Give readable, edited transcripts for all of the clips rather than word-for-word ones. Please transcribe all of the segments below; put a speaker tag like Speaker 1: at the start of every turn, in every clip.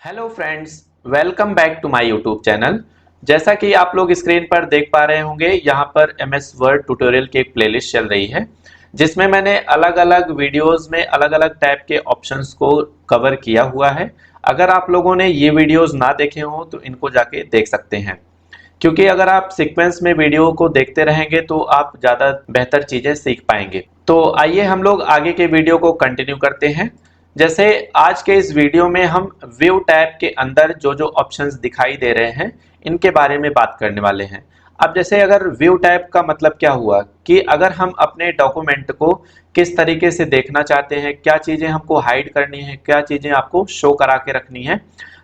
Speaker 1: Hello friends, welcome back to my YouTube channel. जैसा कि आप लोग स्क्रीन पर देख पा रहे होंगे, यहाँ पर एमएस वर्ड ट्यूटोरियल की एक प्लेलिस्ट चल रही है जिसमें मैंने अलग अलग वीडियोस में अलग अलग टाइप के ऑप्शंस को कवर किया हुआ है। अगर आप लोगों ने ये वीडियोस ना देखे हों तो इनको जाके देख सकते हैं, क्योंकि अगर आप सीक्वेंस में वीडियो को देखते रहेंगे तो आप ज़्यादा बेहतर चीज़ें सीख पाएंगे। तो आइए हम लोग आगे के वीडियो को कंटिन्यू करते हैं। जैसे आज के इस वीडियो में हम व्यू टैब के अंदर जो जो ऑप्शंस दिखाई दे रहे हैं इनके बारे में बात करने वाले हैं। अब जैसे अगर व्यू टैब का मतलब क्या हुआ कि अगर हम अपने डॉक्यूमेंट को किस तरीके से देखना चाहते हैं, क्या चीज़ें हमको हाइड करनी है, क्या चीज़ें आपको शो करा के रखनी है,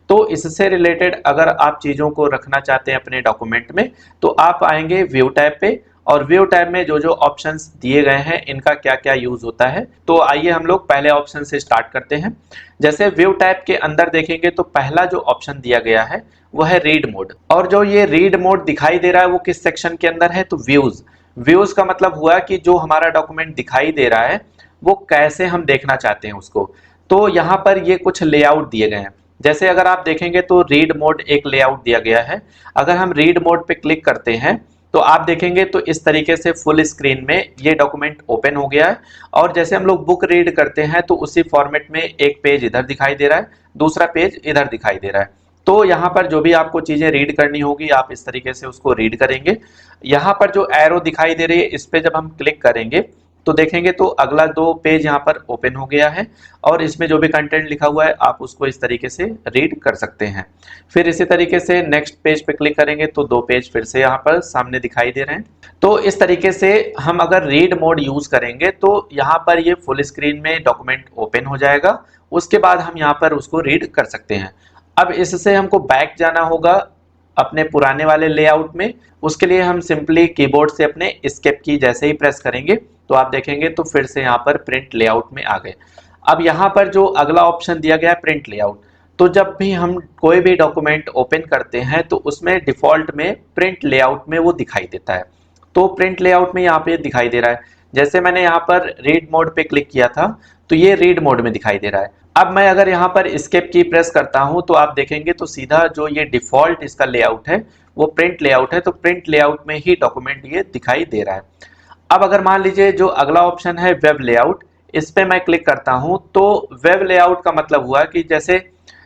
Speaker 1: तो इससे रिलेटेड अगर आप चीज़ों को रखना चाहते हैं अपने डॉक्यूमेंट में तो आप आएंगे व्यू टैब पे, और व्यू टैब में जो जो ऑप्शंस दिए गए हैं इनका क्या क्या यूज होता है। तो आइए हम लोग पहले ऑप्शन से स्टार्ट करते हैं। जैसे व्यू टैब के अंदर देखेंगे तो पहला जो ऑप्शन दिया गया है वो है रीड मोड, और जो ये रीड मोड दिखाई दे रहा है वो किस सेक्शन के अंदर है, तो व्यूज। व्यूज का मतलब हुआ कि जो हमारा डॉक्यूमेंट दिखाई दे रहा है वो कैसे हम देखना चाहते हैं उसको। तो यहाँ पर ये कुछ लेआउट दिए गए हैं। जैसे अगर आप देखेंगे तो रीड मोड एक लेआउट दिया गया है। अगर हम रीड मोड पे क्लिक करते हैं तो आप देखेंगे तो इस तरीके से फुल स्क्रीन में ये डॉक्यूमेंट ओपन हो गया है, और जैसे हम लोग बुक रीड करते हैं तो उसी फॉर्मेट में एक पेज इधर दिखाई दे रहा है, दूसरा पेज इधर दिखाई दे रहा है। तो यहाँ पर जो भी आपको चीजें रीड करनी होगी आप इस तरीके से उसको रीड करेंगे। यहाँ पर जो एरो दिखाई दे रही है इस पे जब हम क्लिक करेंगे तो देखेंगे तो अगला दो पेज यहाँ पर ओपन हो गया है, और इसमें जो भी कंटेंट लिखा हुआ है आप उसको इस तरीके से रीड कर सकते हैं। फिर इसी तरीके से नेक्स्ट पेज पे क्लिक करेंगे तो दो पेज फिर से यहाँ पर सामने दिखाई दे रहे हैं। तो इस तरीके से हम अगर रीड मोड यूज करेंगे तो यहाँ पर ये फुल स्क्रीन में डॉक्यूमेंट ओपन हो जाएगा, उसके बाद हम यहाँ पर उसको रीड कर सकते हैं। अब इससे हमको बैक जाना होगा अपने पुराने वाले लेआउट में। उसके लिए हम सिंपली कीबोर्ड से अपने एस्केप की जैसे ही प्रेस करेंगे तो आप देखेंगे तो फिर से यहाँ पर प्रिंट लेआउट में आ गए। अब यहाँ पर जो अगला ऑप्शन दिया गया है प्रिंट लेआउट, तो जब भी हम कोई भी डॉक्यूमेंट ओपन करते हैं तो उसमें डिफॉल्ट में प्रिंट लेआउट में वो दिखाई देता है। तो प्रिंट लेआउट में यहाँ पे दिखाई दे रहा है। जैसे मैंने यहाँ पर रीड मोड पे क्लिक किया था तो ये रीड मोड में दिखाई दे रहा है। अब मैं अगर यहाँ पर एस्केप की प्रेस करता हूँ तो आप देखेंगे तो सीधा जो ये डिफॉल्ट इसका लेआउट है वो प्रिंट लेआउट है, तो प्रिंट लेआउट में ही डॉक्यूमेंट ये दिखाई दे रहा है। अब अगर मान लीजिए जो अगला ऑप्शन है वेब लेआउट, इस पे मैं क्लिक करता हूं तो वेब लेआउट का मतलब हुआ कि जैसे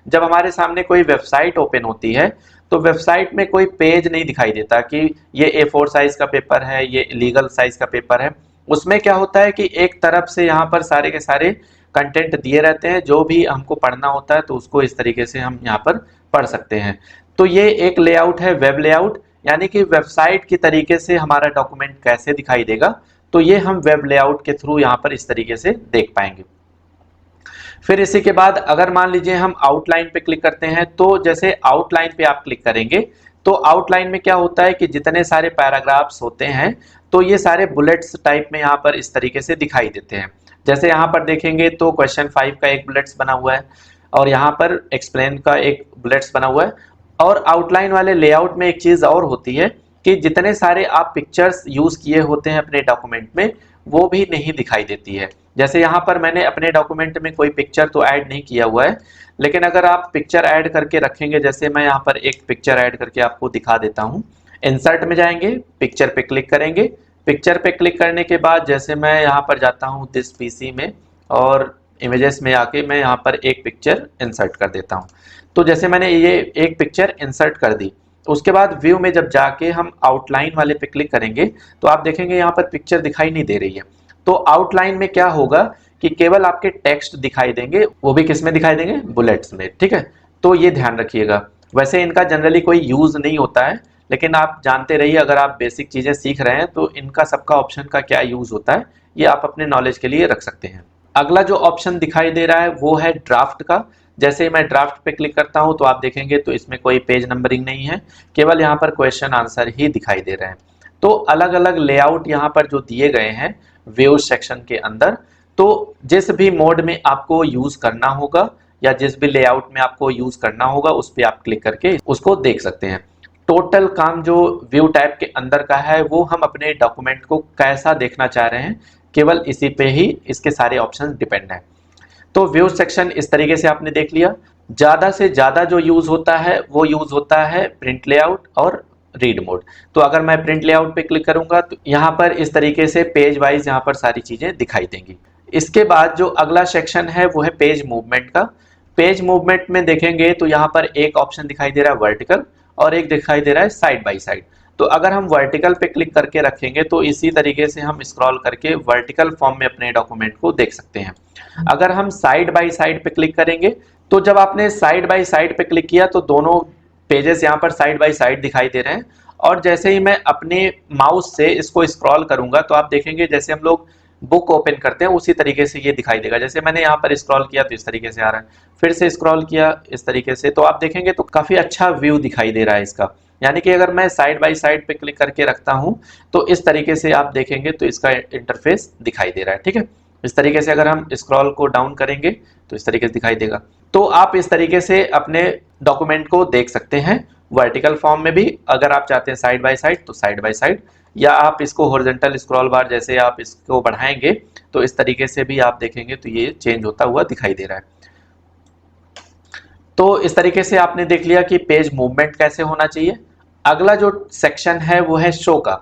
Speaker 1: जब हमारे सामने कोई वेबसाइट ओपन होती है तो वेबसाइट में कोई पेज नहीं दिखाई देता कि ये A4 साइज का पेपर है, ये लीगल साइज का पेपर है। उसमें क्या होता है कि एक तरफ से यहाँ पर सारे के सारे कंटेंट दिए रहते हैं, जो भी हमको पढ़ना होता है तो उसको इस तरीके से हम यहाँ पर पढ़ सकते हैं। तो ये एक लेआउट है वेब लेआउट, यानी कि वेबसाइट की तरीके से हमारा डॉक्यूमेंट कैसे दिखाई देगा, तो ये हम वेब लेआउट के थ्रू यहाँ पर इस तरीके से देख पाएंगे। फिर इसी के बाद अगर मान लीजिए हम आउटलाइन पे क्लिक करते हैं तो जैसे आउटलाइन पे आप क्लिक करेंगे तो आउटलाइन में क्या होता है कि जितने सारे पैराग्राफ्स होते हैं तो ये सारे बुलेट्स टाइप में यहाँ पर इस तरीके से दिखाई देते हैं। जैसे यहाँ पर देखेंगे तो क्वेश्चन 5 का एक बुलेट्स बना हुआ है, और यहाँ पर एक्सप्लेन का एक बुलेट्स बना हुआ है। और आउटलाइन वाले लेआउट में एक चीज और होती है कि जितने सारे आप पिक्चर्स यूज किए होते हैं अपने डॉक्यूमेंट में वो भी नहीं दिखाई देती है। जैसे यहाँ पर मैंने अपने डॉक्यूमेंट में कोई पिक्चर तो ऐड नहीं किया हुआ है, लेकिन अगर आप पिक्चर ऐड करके रखेंगे, जैसे मैं यहाँ पर एक पिक्चर ऐड करके आपको दिखा देता हूँ। इंसर्ट में जाएंगे, पिक्चर पे क्लिक करेंगे। पिक्चर पे क्लिक करने के बाद जैसे मैं यहाँ पर जाता हूँ दिस पीसी में, और इमेजेस में आके मैं यहाँ पर एक पिक्चर इंसर्ट कर देता हूँ। तो जैसे मैंने ये एक पिक्चर इंसर्ट कर दी, उसके बाद व्यू में जब जाके हम आउटलाइन वाले पे क्लिक करेंगे तो आप देखेंगे यहाँ पर पिक्चर दिखाई नहीं दे रही है। तो आउटलाइन में क्या होगा कि केवल आपके टेक्स्ट दिखाई देंगे, वो भी किस में दिखाई देंगे, बुलेट्स में। ठीक है, तो ये ध्यान रखिएगा। वैसे इनका जनरली कोई यूज नहीं होता है, लेकिन आप जानते रहिए, अगर आप बेसिक चीजें सीख रहे हैं तो इनका सबका ऑप्शन का क्या यूज होता है ये आप अपने नॉलेज के लिए रख सकते हैं। अगला जो ऑप्शन दिखाई दे रहा है वो है ड्राफ्ट का। जैसे मैं ड्राफ्ट पे क्लिक करता हूं तो आप देखेंगे तो इसमें कोई पेज नंबरिंग नहीं है, केवल यहाँ पर क्वेश्चन आंसर ही दिखाई दे रहे हैं। तो अलग अलग लेआउट यहाँ पर जो दिए गए हैं व्यू सेक्शन के अंदर, तो जिस भी मोड में आपको यूज करना होगा या जिस भी लेआउट में आपको यूज करना होगा उस पर आप क्लिक करके उसको देख सकते हैं। टोटल काम जो व्यू टैब के अंदर का है वो हम अपने डॉक्यूमेंट को कैसा देखना चाह रहे हैं, केवल इसी पे ही इसके सारे ऑप्शन डिपेंड हैं। तो व्यू सेक्शन इस तरीके से आपने देख लिया। ज़्यादा से ज़्यादा जो यूज़ होता है वो यूज़ होता है प्रिंट लेआउट और रीड मोड। तो अगर मैं प्रिंट लेआउट पे क्लिक करूंगा तो यहाँ पर इस तरीके से पेज वाइज यहाँ पर सारी चीज़ें दिखाई देंगी। इसके बाद जो अगला सेक्शन है वो है पेज मूवमेंट का। पेज मूवमेंट में देखेंगे तो यहाँ पर एक ऑप्शन दिखाई दे रहा है वर्टिकल और एक दिखाई दे रहा है साइड बाई साइड। तो अगर हम वर्टिकल पे क्लिक करके रखेंगे तो इसी तरीके से हम स्क्रॉल करके वर्टिकल फॉर्म में अपने डॉक्यूमेंट को देख सकते हैं। अगर हम साइड बाई साइड पे क्लिक करेंगे तो जब आपने साइड बाई साइड पे क्लिक किया तो दोनों पेजेस यहाँ पर साइड बाई साइड दिखाई दे रहे हैं। और जैसे ही मैं अपने माउस से इसको स्क्रॉल करूंगा तो आप देखेंगे जैसे हम लोग बुक ओपन करते हैं उसी तरीके से ये दिखाई देगा। जैसे मैंने यहाँ पर स्क्रॉल किया तो इस तरीके से आ रहा है, फिर से स्क्रॉल किया इस तरीके से, तो आप देखेंगे तो काफी अच्छा व्यू दिखाई दे रहा है इसका। यानी कि अगर मैं साइड बाई साइड पे क्लिक करके रखता हूं तो इस तरीके से आप देखेंगे तो इसका इंटरफेस दिखाई दे रहा है। ठीक है, इस तरीके से अगर हम स्क्रॉल को डाउन करेंगे तो इस तरीके से दिखाई देगा। तो आप इस तरीके से अपने डॉक्यूमेंट को देख सकते हैं वर्टिकल फॉर्म में भी, अगर आप चाहते हैं साइड बाय साइड तो साइड बाय साइड, या आप इसको हॉरिजॉन्टल स्क्रॉल बार जैसे आप इसको बढ़ाएंगे तो इस तरीके से भी आप देखेंगे तो ये चेंज होता हुआ दिखाई दे रहा है। तो इस तरीके से आपने देख लिया कि पेज मूवमेंट कैसे होना चाहिए। अगला जो सेक्शन है वो है शो का।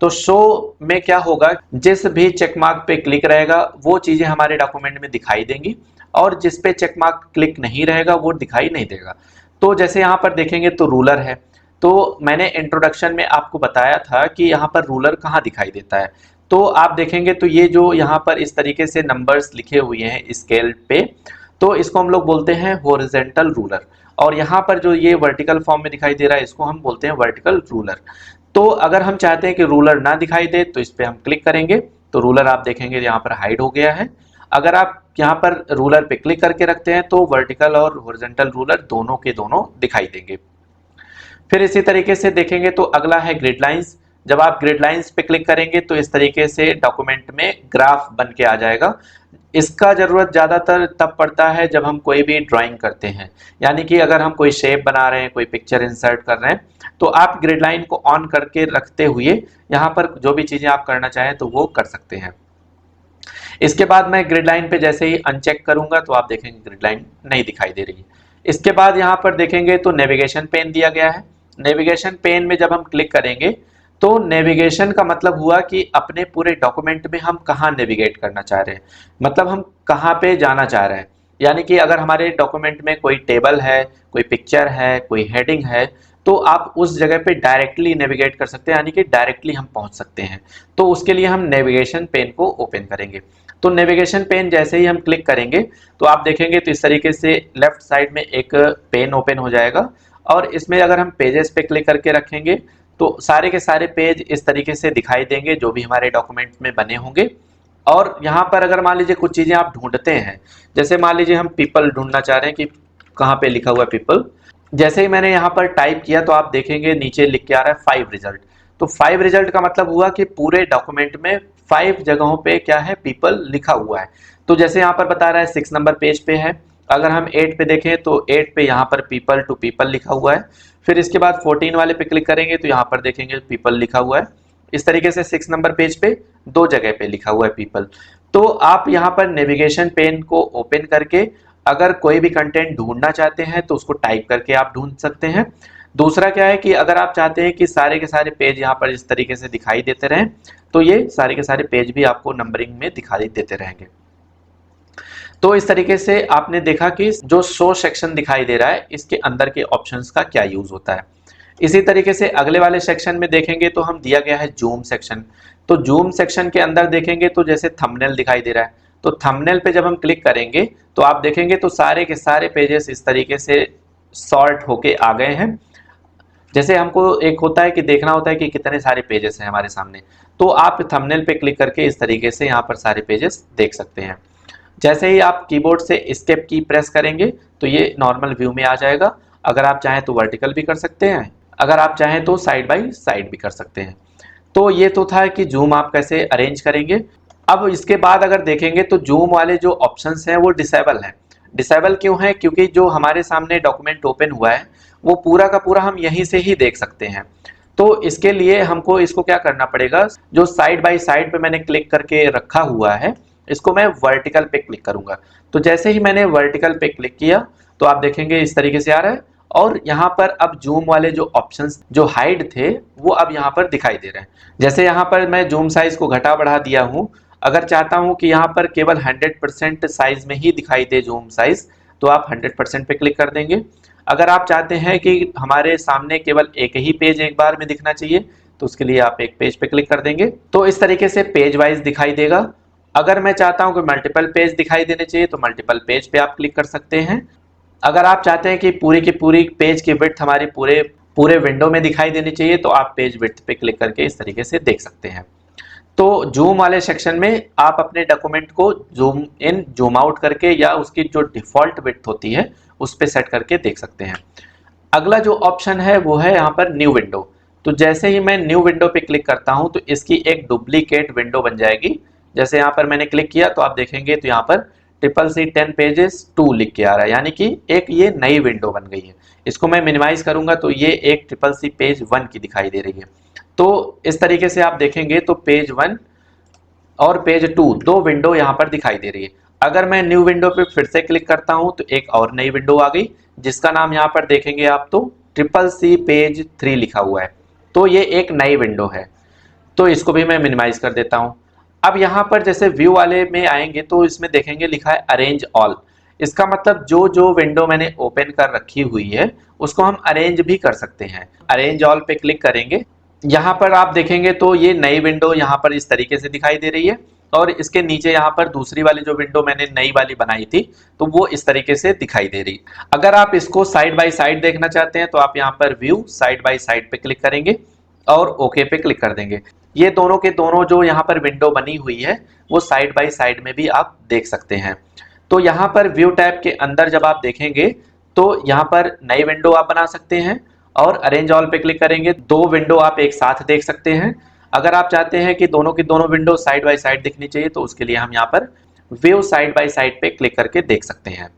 Speaker 1: तो शो में क्या होगा, जिस भी चेकमार्क पे क्लिक रहेगा वो चीजें हमारे डॉक्यूमेंट में दिखाई देंगी और जिस पे चेकमार्क क्लिक नहीं रहेगा वो दिखाई नहीं देगा। तो जैसे यहाँ पर देखेंगे तो रूलर है, तो मैंने इंट्रोडक्शन में आपको बताया था कि यहाँ पर रूलर कहाँ दिखाई देता है। तो आप देखेंगे तो ये जो यहाँ पर इस तरीके से नंबर्स लिखे हुए हैं स्केल पे, तो इसको हम लोग बोलते हैं हॉरिजॉन्टल रूलर। और यहाँ पर जो ये वर्टिकल फॉर्म में दिखाई दे रहा है इसको हम बोलते हैं वर्टिकल रूलर। तो अगर हम चाहते हैं कि रूलर ना दिखाई दे तो इस पे हम क्लिक करेंगे तो रूलर आप देखेंगे यहाँ पर हाइड हो गया है। अगर आप यहाँ पर रूलर पे क्लिक करके रखते हैं तो वर्टिकल और हॉरिजॉन्टल रूलर दोनों के दोनों दिखाई देंगे। फिर इसी तरीके से देखेंगे तो अगला है ग्रिड लाइंस। जब आप ग्रिड लाइंस पे क्लिक करेंगे तो इस तरीके से डॉक्यूमेंट में ग्राफ बन के आ जाएगा। इसका जरूरत ज्यादातर तब पड़ता है जब हम कोई भी ड्राइंग करते हैं, यानी कि अगर हम कोई शेप बना रहे हैं, कोई पिक्चर इंसर्ट कर रहे हैं तो आप ग्रिड लाइन को ऑन करके रखते हुए यहाँ पर जो भी चीजें आप करना चाहें तो वो कर सकते हैं। इसके बाद मैं ग्रिड लाइन पे जैसे ही अनचेक करूंगा तो आप देखेंगे ग्रिड लाइन नहीं दिखाई दे रही है। इसके बाद यहाँ पर देखेंगे तो नेविगेशन पेन दिया गया है। नेविगेशन पेन में जब हम क्लिक करेंगे तो नेविगेशन का मतलब हुआ कि अपने पूरे डॉक्यूमेंट में हम कहाँ नेविगेट करना चाह रहे हैं, मतलब हम कहाँ पे जाना चाह रहे हैं। यानी कि अगर हमारे डॉक्यूमेंट में कोई टेबल है, कोई पिक्चर है, कोई हेडिंग है, तो आप उस जगह पे डायरेक्टली नेविगेट कर सकते हैं, यानी कि डायरेक्टली हम पहुंच सकते हैं। तो उसके लिए हम नेविगेशन पेन को ओपन करेंगे। तो नेविगेशन पेन जैसे ही हम क्लिक करेंगे तो आप देखेंगे तो इस तरीके से लेफ्ट साइड में एक पेन ओपन हो जाएगा और इसमें अगर हम पेजेस पे क्लिक करके रखेंगे तो सारे के सारे पेज इस तरीके से दिखाई देंगे जो भी हमारे डॉक्यूमेंट में बने होंगे। और यहाँ पर अगर मान लीजिए कुछ चीजें आप ढूंढते हैं, जैसे मान लीजिए हम पीपल ढूंढना चाह रहे हैं कि कहाँ पे लिखा हुआ है पीपल, जैसे ही मैंने यहाँ पर टाइप किया तो आप देखेंगे नीचे लिख के आ रहा है 5 रिजल्ट। तो 5 रिजल्ट का मतलब हुआ कि पूरे डॉक्यूमेंट में 5 जगहों पे क्या है, पीपल लिखा हुआ है। तो जैसे यहाँ पर बता रहा है 6 नंबर पेज पे है, अगर हम 8 पे देखें तो 8 पे यहाँ पर पीपल टू पीपल लिखा हुआ है। फिर इसके बाद 14 वाले पे क्लिक करेंगे तो यहाँ पर देखेंगे पीपल लिखा हुआ है। इस तरीके से 6 नंबर पेज पे 2 जगह पे लिखा हुआ है पीपल। तो आप यहाँ पर नेविगेशन पेन को ओपन करके अगर कोई भी कंटेंट ढूंढना चाहते हैं तो उसको टाइप करके आप ढूंढ सकते हैं। दूसरा क्या है कि अगर आप चाहते हैं कि सारे के सारे पेज यहाँ पर इस तरीके से दिखाई देते रहें तो ये सारे के सारे पेज भी आपको नंबरिंग में दिखाई देते रहेंगे। तो इस तरीके से आपने देखा कि जो शो सेक्शन दिखाई दे रहा है इसके अंदर के ऑप्शंस का क्या यूज होता है। इसी तरीके से अगले वाले सेक्शन में देखेंगे तो हम दिया गया है जूम सेक्शन। तो जूम सेक्शन के अंदर देखेंगे तो जैसे थंबनेल दिखाई दे रहा है, तो थंबनेल पे जब हम क्लिक करेंगे तो आप देखेंगे तो सारे के सारे पेजेस इस तरीके से सॉर्ट होके आ गए हैं। जैसे हमको एक होता है कि देखना होता है कि कितने सारे पेजेस हैं हमारे सामने, तो आप थंबनेल पे क्लिक करके इस तरीके से यहाँ पर सारे पेजेस देख सकते हैं। जैसे ही आप कीबोर्ड से एस्केप की प्रेस करेंगे तो ये नॉर्मल व्यू में आ जाएगा। अगर आप चाहें तो वर्टिकल भी कर सकते हैं, अगर आप चाहें तो साइड बाय साइड भी कर सकते हैं। तो ये तो था कि जूम आप कैसे अरेंज करेंगे। अब इसके बाद अगर देखेंगे तो जूम वाले जो ऑप्शंस हैं वो डिसेबल हैं। डिसेबल क्यों है, क्योंकि जो हमारे सामने डॉक्यूमेंट ओपन हुआ है वो पूरा का पूरा हम यहीं से ही देख सकते हैं। तो इसके लिए हमको इसको क्या करना पड़ेगा, जो साइड बाय साइड पे मैंने क्लिक करके रखा हुआ है इसको मैं वर्टिकल पे क्लिक करूंगा। तो जैसे ही मैंने वर्टिकल पे क्लिक किया तो आप देखेंगे इस तरीके से आ रहा है, और यहाँ पर अब जूम वाले जो ऑप्शंस जो हाइड थे वो अब यहाँ पर दिखाई दे रहे हैं। जैसे यहाँ पर मैं जूम साइज को घटा बढ़ा दिया हूँ, अगर चाहता हूँ कि यहाँ पर केवल 100% साइज में ही दिखाई दे जूम साइज, तो आप 100% पे क्लिक कर देंगे। अगर आप चाहते हैं कि हमारे सामने केवल एक ही पेज एक बार में दिखना चाहिए, तो उसके लिए आप एक पेज पे क्लिक कर देंगे, तो इस तरीके से पेज वाइज दिखाई देगा। अगर मैं चाहता हूं कि मल्टीपल पेज दिखाई देने चाहिए तो मल्टीपल पेज पे आप क्लिक कर सकते हैं। अगर आप चाहते हैं कि पूरी की पूरी पेज की विड्थ हमारी पूरे पूरे विंडो में दिखाई देनी चाहिए, तो आप पेज विड्थ पे क्लिक करके इस तरीके से देख सकते हैं। तो जूम वाले सेक्शन में आप अपने डॉक्यूमेंट को जूम इन जूम आउट करके या उसकी जो डिफॉल्ट विड्थ होती है उस पे सेट करके देख सकते हैं। अगला जो ऑप्शन है वो है यहाँ पर न्यू विंडो। तो जैसे ही मैं न्यू विंडो पे क्लिक करता हूं तो इसकी एक डुप्लीकेट विंडो बन जाएगी। जैसे यहाँ पर मैंने क्लिक किया तो आप देखेंगे तो यहाँ पर CCC10 पेजेस 2 लिख के आ रहा है, यानी कि एक ये नई विंडो बन गई है। इसको मैं मिनिमाइज करूंगा तो ये एक CCC पेज 1 की दिखाई दे रही है। तो इस तरीके से आप देखेंगे तो पेज 1 और पेज 2 दो विंडो यहाँ पर दिखाई दे रही है। अगर मैं न्यू विंडो पे फिर से क्लिक करता हूं तो एक और नई विंडो आ गई, जिसका नाम यहाँ पर देखेंगे आप तो CCC पेज 3 लिखा हुआ है। तो ये एक नई विंडो है, तो इसको भी मैं मिनिमाइज कर देता हूं। अब यहाँ पर जैसे व्यू वाले में आएंगे तो इसमें देखेंगे लिखा है अरेंज ऑल। इसका मतलब जो जो विंडो मैंने ओपन कर रखी हुई है उसको हम अरेंज भी कर सकते हैं। अरेंज ऑल पे क्लिक करेंगे, यहाँ पर आप देखेंगे तो ये नई विंडो यहाँ पर इस तरीके से दिखाई दे रही है, और इसके नीचे यहाँ पर दूसरी वाली जो विंडो मैंने नई वाली बनाई थी तो वो इस तरीके से दिखाई दे रही। अगर आप इसको साइड बाय साइड देखना चाहते हैं तो आप यहाँ पर व्यू साइड बाय साइड पे क्लिक करेंगे और ओके पे क्लिक कर देंगे। ये दोनों के दोनों जो यहाँ पर विंडो बनी हुई है वो साइड बाय साइड में भी आप देख सकते हैं। तो यहाँ पर व्यू टैब के अंदर जब आप देखेंगे तो यहाँ पर नई विंडो आप बना सकते हैं, और अरेंज ऑल पे क्लिक करेंगे दो विंडो आप एक साथ देख सकते हैं। अगर आप चाहते हैं कि दोनों की दोनों विंडो साइड बाय साइड दिखनी चाहिए तो उसके लिए हम यहाँ पर व्यू साइड बाय साइड पे क्लिक करके देख सकते हैं।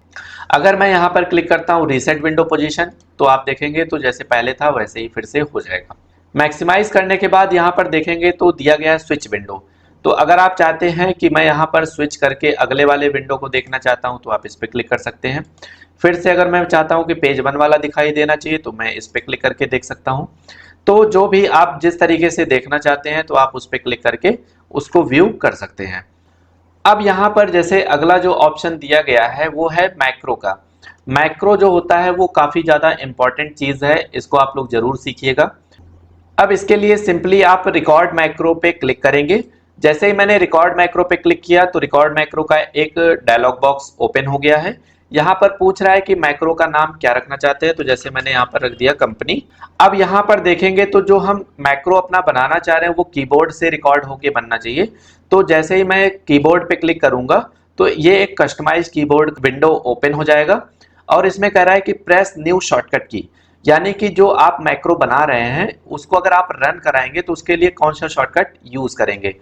Speaker 1: अगर मैं यहाँ पर क्लिक करता हूँ रीसेट विंडो पोजीशन तो आप देखेंगे तो जैसे पहले था वैसे ही फिर से हो जाएगा। मैक्सिमाइज करने के बाद यहाँ पर देखेंगे तो दिया गया है स्विच विंडो। तो अगर आप चाहते हैं कि मैं यहाँ पर स्विच करके अगले वाले विंडो को देखना चाहता हूँ तो आप इस पर क्लिक कर सकते हैं। फिर से अगर मैं चाहता हूँ कि पेज 1 वाला दिखाई देना चाहिए तो मैं इस पर क्लिक करके देख सकता हूँ। तो जो भी आप जिस तरीके से देखना चाहते हैं तो आप उस पर क्लिक करके उसको व्यू कर सकते हैं। अब यहाँ पर जैसे अगला जो ऑप्शन दिया गया है वो है मैक्रो का। मैक्रो जो होता है वो काफी ज्यादा इंपॉर्टेंट चीज है, इसको आप लोग जरूर सीखिएगा। अब इसके लिए सिंपली आप रिकॉर्ड मैक्रो पे क्लिक करेंगे। जैसे ही मैंने रिकॉर्ड मैक्रो पे क्लिक किया तो रिकॉर्ड मैक्रो का एक डायलॉग बॉक्स ओपन हो गया है। यहाँ पर पूछ रहा है कि मैक्रो का नाम क्या रखना चाहते हैं, तो जैसे मैंने यहाँ पर रख दिया कंपनी। अब यहाँ पर देखेंगे तो जो हम मैक्रो अपना बनाना चाह रहे हैं वो कीबोर्ड से रिकॉर्ड होके बनना चाहिए। तो जैसे ही मैं कीबोर्ड पे क्लिक करूंगा तो ये एक कस्टमाइज कीबोर्ड विंडो ओपन हो जाएगा, और इसमें कह रहा है कि प्रेस न्यू शॉर्टकट की, यानी कि जो आप मैक्रो बना रहे हैं उसको अगर आप रन कराएंगे तो उसके लिए कौन सा शॉर्टकट यूज करेंगे।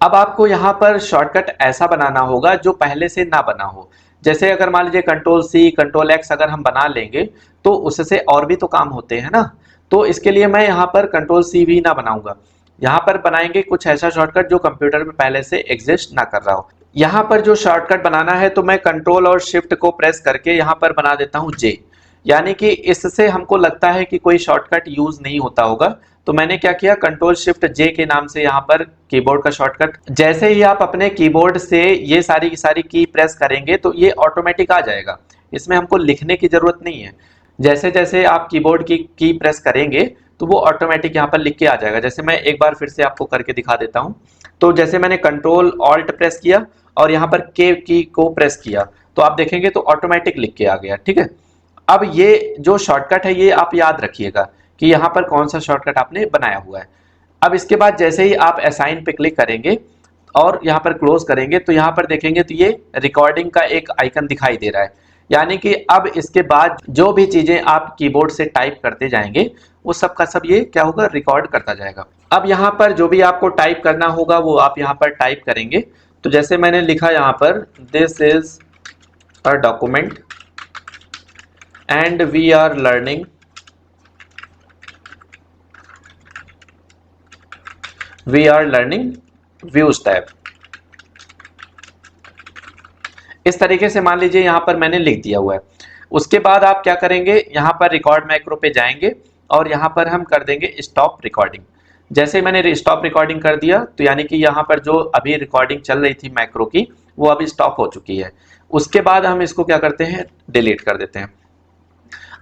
Speaker 1: अब आपको यहाँ पर शॉर्टकट ऐसा बनाना होगा जो पहले से ना बना हो। जैसे अगर मान लीजिए Ctrl+C Ctrl+X अगर हम बना लेंगे तो उससे और भी तो काम होते हैं ना। तो इसके लिए मैं यहाँ पर Ctrl+C भी ना बनाऊंगा, यहाँ पर बनाएंगे कुछ ऐसा शॉर्टकट जो कंप्यूटर में पहले से एग्जिस्ट ना कर रहा हो। यहाँ पर जो शॉर्टकट बनाना है तो मैं कंट्रोल और शिफ्ट को प्रेस करके यहाँ पर बना देता हूँ J, यानी कि इससे हमको लगता है कि कोई शॉर्टकट यूज नहीं होता होगा। तो मैंने क्या किया Ctrl+Shift+J के नाम से यहाँ पर कीबोर्ड का शॉर्टकट। जैसे ही आप अपने कीबोर्ड से ये सारी की सारी की प्रेस करेंगे तो ये ऑटोमेटिक आ जाएगा, इसमें हमको लिखने की जरूरत नहीं है। जैसे जैसे आप कीबोर्ड की प्रेस करेंगे तो वो ऑटोमेटिक यहाँ पर लिख के आ जाएगा। जैसे मैं एक बार फिर से आपको करके दिखा देता हूँ। तो जैसे मैंने Ctrl+Alt प्रेस किया और यहाँ पर K की को प्रेस किया तो आप देखेंगे तो ऑटोमेटिक लिख के आ गया। ठीक है, अब ये जो शॉर्टकट है ये आप याद रखिएगा कि यहाँ पर कौन सा शॉर्टकट आपने बनाया हुआ है। अब इसके बाद जैसे ही आप असाइन पे क्लिक करेंगे और यहाँ पर क्लोज करेंगे तो यहाँ पर देखेंगे तो ये रिकॉर्डिंग का एक आइकन दिखाई दे रहा है, यानी कि अब इसके बाद जो भी चीजें आप कीबोर्ड से टाइप करते जाएंगे वो सब का सब ये क्या होगा, रिकॉर्ड करता जाएगा। अब यहाँ पर जो भी आपको टाइप करना होगा वो आप यहाँ पर टाइप करेंगे। तो जैसे मैंने लिखा यहाँ पर this is a document and we are learning views tab। इस तरीके से मान लीजिए यहाँ पर मैंने लिख दिया हुआ है। उसके बाद आप क्या करेंगे, यहाँ पर रिकॉर्ड मैक्रो पे जाएंगे और यहाँ पर हम कर देंगे स्टॉप रिकॉर्डिंग। जैसे ही मैंने स्टॉप रिकॉर्डिंग कर दिया तो यानी कि यहाँ पर जो अभी रिकॉर्डिंग चल रही थी मैक्रो की वो अभी स्टॉप हो चुकी है। उसके बाद हम इसको क्या करते हैं, डिलीट कर देते हैं।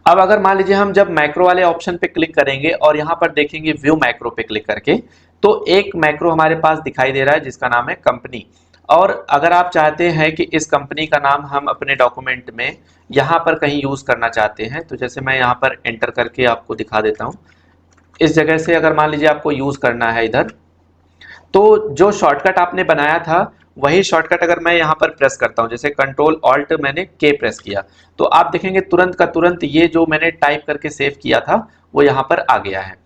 Speaker 1: अब अगर मान लीजिए हम जब मैक्रो वाले ऑप्शन पे क्लिक करेंगे और यहाँ पर देखेंगे व्यू मैक्रो पे क्लिक करके, तो एक मैक्रो हमारे पास दिखाई दे रहा है जिसका नाम है कंपनी। और अगर आप चाहते हैं कि इस कंपनी का नाम हम अपने डॉक्यूमेंट में यहाँ पर कहीं यूज करना चाहते हैं, तो जैसे मैं यहाँ पर एंटर करके आपको दिखा देता हूँ। इस जगह से अगर मान लीजिए आपको यूज करना है इधर, तो जो शॉर्टकट आपने बनाया था वही शॉर्टकट अगर मैं यहाँ पर प्रेस करता हूँ, जैसे कंट्रोल ऑल्ट मैंने के प्रेस किया, तो आप देखेंगे तुरंत का तुरंत ये जो मैंने टाइप करके सेव किया था वो यहाँ पर आ गया है।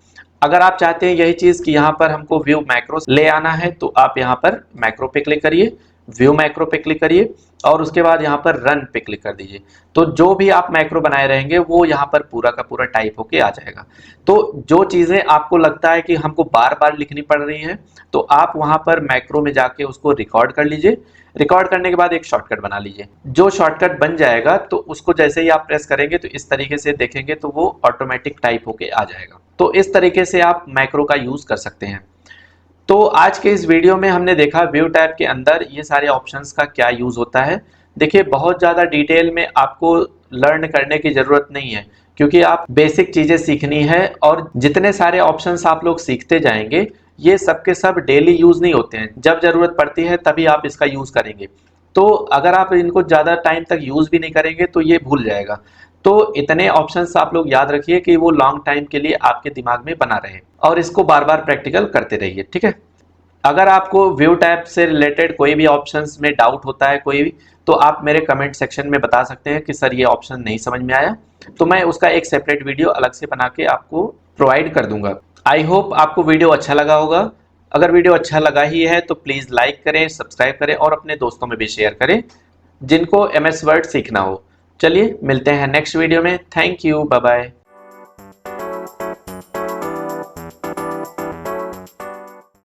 Speaker 1: अगर आप चाहते हैं यही चीज कि यहाँ पर हमको व्यू मैक्रो ले आना है, तो आप यहाँ पर मैक्रो पे क्लिक करिए, व्यू मैक्रो पे क्लिक करिए और उसके बाद यहाँ पर रन पे क्लिक कर दीजिए। तो जो भी आप मैक्रो बनाए रहेंगे वो यहाँ पर पूरा का पूरा टाइप होके आ जाएगा। तो जो चीजें आपको लगता है कि हमको बार बार लिखनी पड़ रही हैं, तो आप वहां पर मैक्रो में जाके उसको रिकॉर्ड कर लीजिए। रिकॉर्ड करने के बाद एक शॉर्टकट बना लीजिए। जो शॉर्टकट बन जाएगा तो उसको जैसे ही आप प्रेस करेंगे तो इस तरीके से देखेंगे तो वो ऑटोमेटिक टाइप होके आ जाएगा। तो इस तरीके से आप मैक्रो का यूज कर सकते हैं। तो आज के इस वीडियो में हमने देखा व्यू टैब के अंदर ये सारे ऑप्शंस का क्या यूज होता है। देखिए बहुत ज़्यादा डिटेल में आपको लर्न करने की ज़रूरत नहीं है, क्योंकि आप बेसिक चीज़ें सीखनी है और जितने सारे ऑप्शंस आप लोग सीखते जाएंगे ये सब के सब डेली यूज़ नहीं होते हैं, जब ज़रूरत पड़ती है तभी आप इसका यूज़ करेंगे। तो अगर आप इनको ज़्यादा टाइम तक यूज़ भी नहीं करेंगे तो ये भूल जाएगा। तो इतने ऑप्शंस आप लोग याद रखिए कि वो लॉन्ग टाइम के लिए आपके दिमाग में बना रहे और इसको बार बार प्रैक्टिकल करते रहिए, ठीक है। अगर आपको व्यू टैब से रिलेटेड कोई भी ऑप्शंस में डाउट होता है कोई भी, तो आप मेरे कमेंट सेक्शन में बता सकते हैं कि सर ये ऑप्शन नहीं समझ में आया, तो मैं उसका एक सेपरेट वीडियो अलग से बना के आपको प्रोवाइड कर दूंगा। आई होप आपको वीडियो अच्छा लगा होगा। अगर वीडियो अच्छा लगा ही है तो प्लीज़ लाइक करें, सब्सक्राइब करें और अपने दोस्तों में भी शेयर करें जिनको MS वर्ड सीखना हो। चलिए मिलते हैं नेक्स्ट वीडियो में। Thank you, bye bye.